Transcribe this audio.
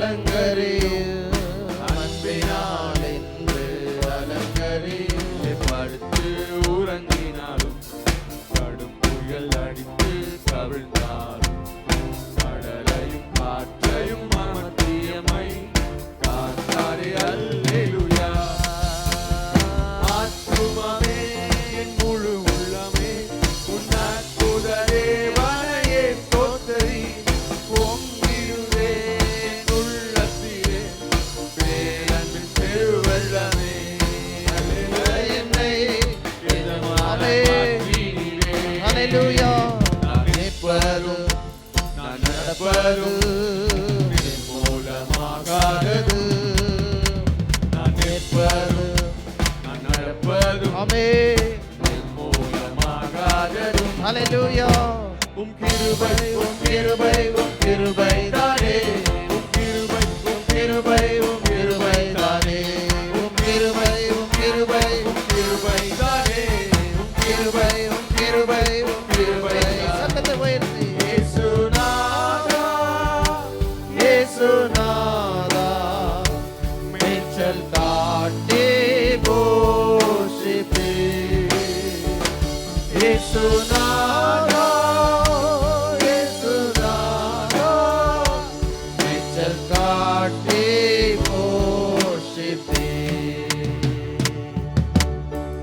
அலங்கரியும் அன்பினால் என்று அலங்கரியும் படுத்து உறங்கினாலும் கடும் புயல் அடித்து கவிழ்ந்தாலும் கடலையும் காற்றையும் மத்தியமை காத்தாரே அல்லேலூயா ஆத்துமமே என் முழு உள்ளமே உன் அற்புத தேவனையே ஸ்தோத்திரி பொங்கிடுவே என் உள்ளத்திலே பேரன்பின் பெருவெள்ளமே என்னை இதமாலே அல்லேலூயா நான் நிற்பதும் நான் நடப்பதும் என் மூலமாகாதது நான் நிற்பதும் நான் நடப்பதும் என் மூலமாகாததும் அல்லேலூயா உம் கிருபை உம் கிருபை உம் கிருபை